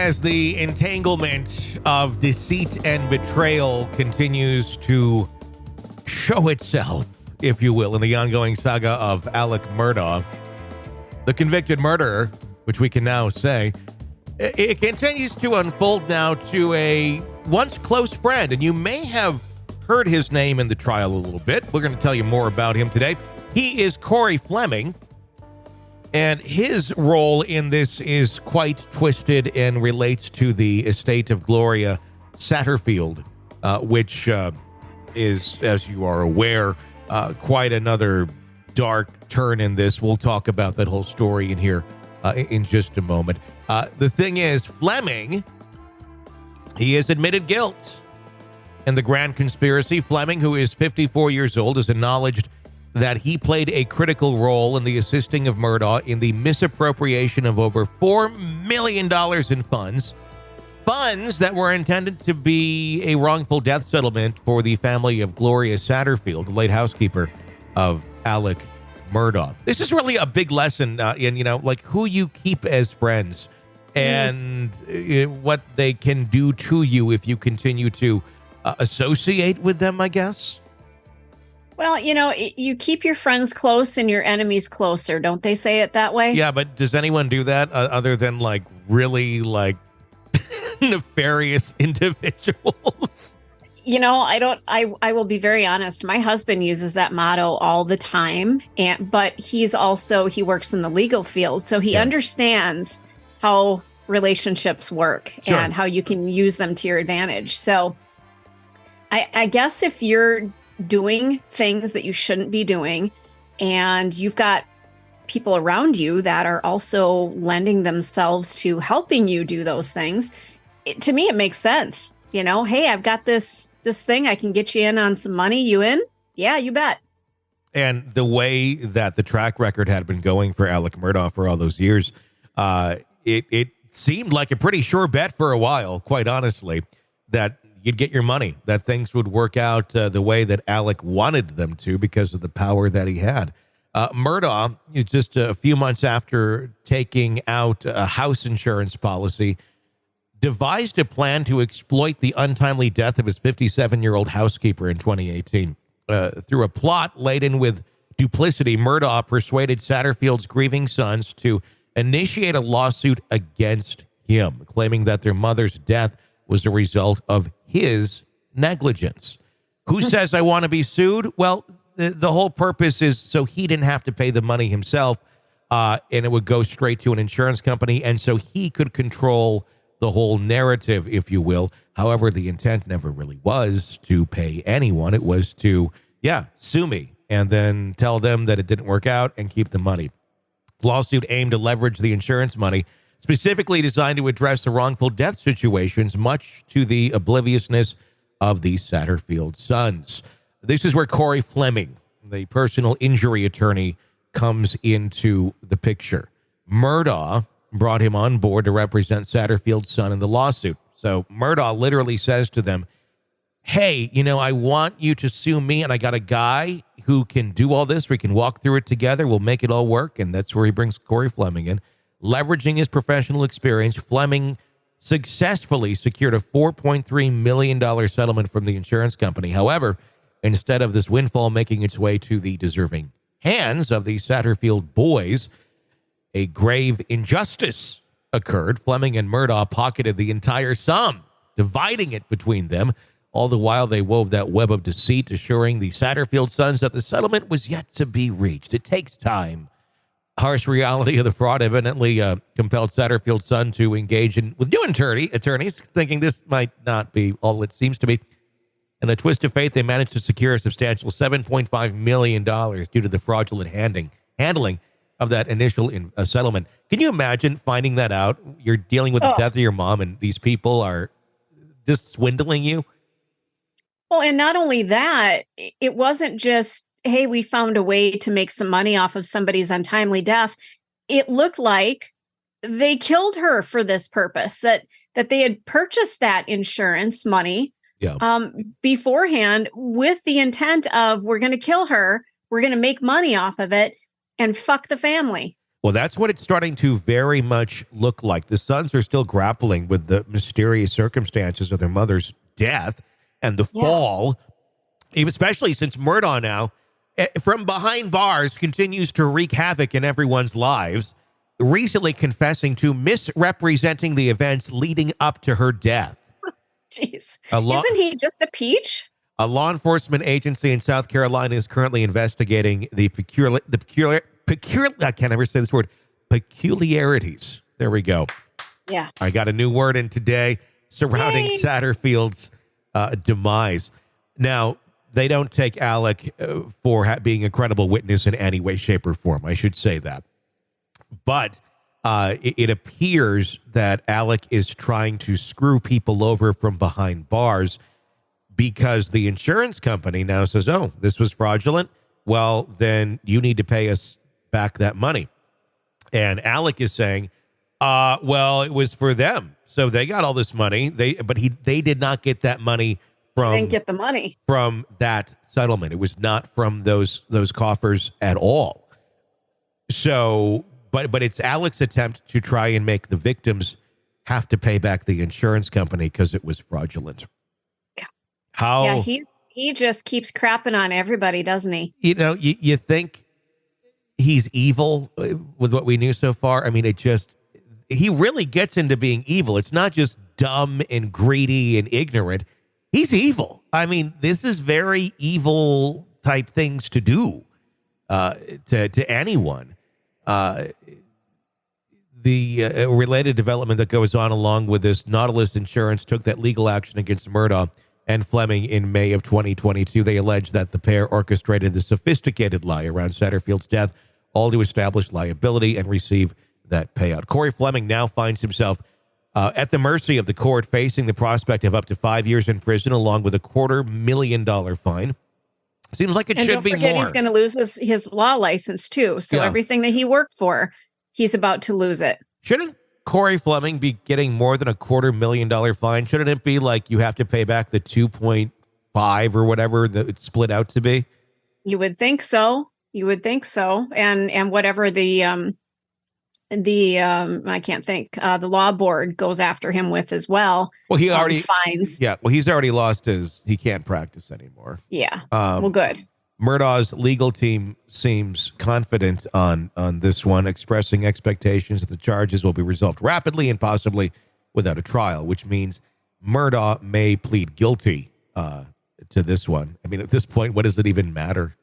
as the entanglement of deceit and betrayal continues to show itself, if you will, in the ongoing saga of Alex Murdaugh, the convicted murderer, which we can now say, it continues to unfold now to a once close friend. And you may have heard his name in the trial a little bit. We're going to tell you more about him today. He is Corey Fleming. And his role in this is quite twisted and relates to the estate of Gloria Satterfield, which is, as you are aware, quite another dark turn in this. We'll talk about that whole story in here in just a moment. The thing is, Fleming, he has admitted guilt in the grand conspiracy. Fleming, who is 54 years old, has acknowledged that he played a critical role in the assisting of Murdaugh in the misappropriation of over $4 million in funds that were intended to be a wrongful death settlement for the family of Gloria Satterfield, the late housekeeper of Alex Murdaugh. This is really a big lesson in, like who you keep as friends and what they can do to you if you continue to associate with them, I guess. Well, you keep your friends close and your enemies closer. Don't they say it that way? Yeah, but does anyone do that other than really nefarious individuals? I will be very honest. My husband uses that motto all the time. But he works in the legal field. So he understands how relationships work and how you can use them to your advantage. So I guess if you're doing things that you shouldn't be doing and you've got people around you that are also lending themselves to helping you do those things, to me it makes sense. Hey, I've got this thing, I can get you in on some money. You in? Yeah, you bet. And the way that the track record had been going for Alex Murdaugh for all those years, it seemed like a pretty sure bet for a while, quite honestly, that you'd get your money, that things would work out the way that Alex wanted them to because of the power that he had. Murdaugh, just a few months after taking out a house insurance policy, devised a plan to exploit the untimely death of his 57-year-old housekeeper in 2018. Through a plot laden with duplicity, Murdaugh persuaded Satterfield's grieving sons to initiate a lawsuit against him, claiming that their mother's death was a result of his negligence. Who says I want to be sued? Well, the whole purpose is so he didn't have to pay the money himself, and it would go straight to an insurance company, and so he could control the whole narrative, if you will. However, the intent never really was to pay anyone. It was to, sue me, and then tell them that it didn't work out and keep the money. The lawsuit aimed to leverage the insurance money, specifically designed to address the wrongful death situations, much to the obliviousness of the Satterfield sons. This is where Corey Fleming, the personal injury attorney, comes into the picture. Murdaugh brought him on board to represent Satterfield's son in the lawsuit. So Murdaugh literally says to them, hey, I want you to sue me, and I got a guy who can do all this. We can walk through it together. We'll make it all work. And that's where he brings Corey Fleming in. Leveraging his professional experience, Fleming successfully secured a $4.3 million settlement from the insurance company. However, instead of this windfall making its way to the deserving hands of the Satterfield boys, a grave injustice occurred. Fleming and Murdaugh pocketed the entire sum, dividing it between them. All the while, they wove that web of deceit, assuring the Satterfield sons that the settlement was yet to be reached. It takes time. Harsh reality of the fraud evidently compelled Satterfield's son to engage with new attorneys, thinking this might not be all it seems to be. In a twist of fate, they managed to secure a substantial $7.5 million due to the fraudulent handling of that initial settlement. Can you imagine finding that out? You're dealing with the death of your mom, and these people are just swindling you? Well, and not only that, it wasn't just, hey, we found a way to make some money off of somebody's untimely death. It looked like they killed her for this purpose, that they had purchased that insurance money beforehand with the intent of, we're going to kill her, we're going to make money off of it, and fuck the family. Well, that's what it's starting to very much look like. The sons are still grappling with the mysterious circumstances of their mother's death and the fall, especially since Murdaugh now, from behind bars, continues to wreak havoc in everyone's lives, recently confessing to misrepresenting the events leading up to her death. Jeez. Isn't he just a peach? A law enforcement agency in South Carolina is currently investigating the I can't ever say this word, peculiarities. There we go. Yeah. I got a new word in today surrounding Satterfield's demise. Now, they don't take Alec for being a credible witness in any way, shape, or form. I should say that. But it appears that Alec is trying to screw people over from behind bars because the insurance company now says, oh, this was fraudulent. Well, then you need to pay us back that money. And Alec is saying, well, it was for them. So they got all this money. They did not get that money from, didn't get the money from that settlement. It was not from those coffers at all. So, but it's Alec's attempt to try and make the victims have to pay back the insurance company because it was fraudulent. How? Yeah, he just keeps crapping on everybody, doesn't he? You know, you think he's evil with what we knew so far. I mean, he really gets into being evil. It's not just dumb and greedy and ignorant. He's evil. I mean, this is very evil type things to do to anyone. The related development that goes on along with this, Nautilus Insurance took that legal action against Murdaugh and Fleming in May of 2022. They allege that the pair orchestrated the sophisticated lie around Satterfield's death, all to establish liability and receive that payout. Corey Fleming now finds himself at the mercy of the court, facing the prospect of up to 5 years in prison, along with a $250,000 fine. Seems like it should be more. And don't forget, he's going to lose his law license, too. So everything that he worked for, he's about to lose it. Shouldn't Corey Fleming be getting more than a $250,000 fine? Shouldn't it be like you have to pay back the 2.5 or whatever that it's split out to be? You would think so. And whatever the I can't think, the law board goes after him with as well. Well, he already fines. Yeah. Well, he's already lost he can't practice anymore. Yeah. Well, good. Murdaugh's legal team seems confident on this one, expressing expectations that the charges will be resolved rapidly and possibly without a trial, which means Murdaugh may plead guilty to this one. I mean, at this point, what does it even matter?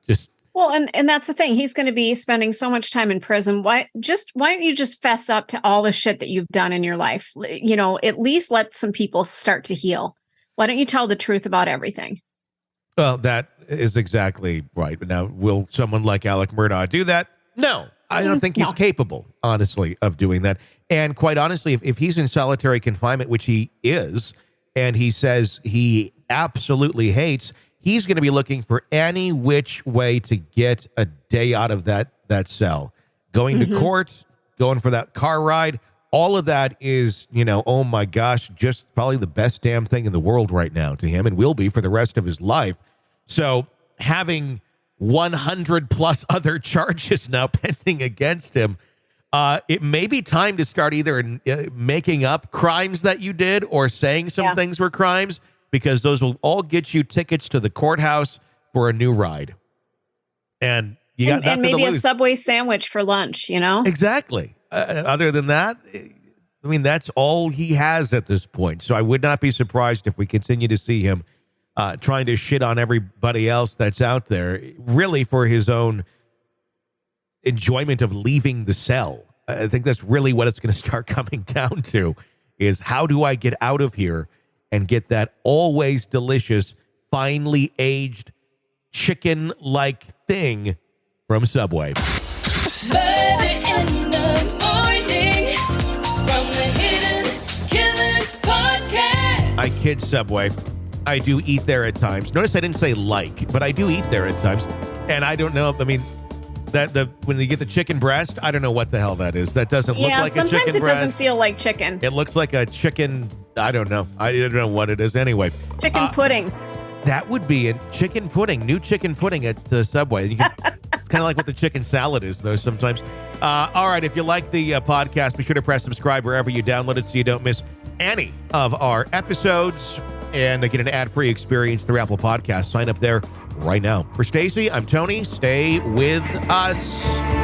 Well, and that's the thing. He's going to be spending so much time in prison. Why don't you just fess up to all the shit that you've done in your life? You know, at least let some people start to heal. Why don't you tell the truth about everything? Well, that is exactly right. But now, will someone like Alex Murdaugh do that? No, I don't think he's capable, honestly, of doing that. And quite honestly, if he's in solitary confinement, which he is, and he says he absolutely hates, he's going to be looking for any which way to get a day out of that cell. Going to court, going for that car ride, all of that is, oh my gosh, just probably the best damn thing in the world right now to him, and will be for the rest of his life. So having 100 plus other charges now pending against him, it may be time to start either making up crimes that you did or saying some things were crimes, because those will all get you tickets to the courthouse for a new ride. And you got nothing to lose. And maybe a Subway sandwich for lunch, Exactly. Other than that, I mean, that's all he has at this point. So I would not be surprised if we continue to see him trying to shit on everybody else that's out there, really for his own enjoyment of leaving the cell. I think that's really what it's going to start coming down to, is how do I get out of here and get that always delicious, finely aged, chicken-like thing from Subway. Murder in the morning from the Hidden Killers podcast. I kid Subway. I do eat there at times. Notice I didn't say like, but I do eat there at times. And I don't know, I mean, when you get the chicken breast, I don't know what the hell that is. That doesn't look like a chicken breast. Sometimes it doesn't feel like chicken. It looks like a chicken, I don't know. I don't know what it is anyway. Chicken pudding. That would be a chicken pudding, new chicken pudding at the Subway. It's kind of like what the chicken salad is, though, sometimes. All right, if you like the podcast, be sure to press subscribe wherever you download it so you don't miss any of our episodes and get an ad-free experience through Apple Podcasts. Sign up there right now. For Stacy, I'm Tony. Stay with us.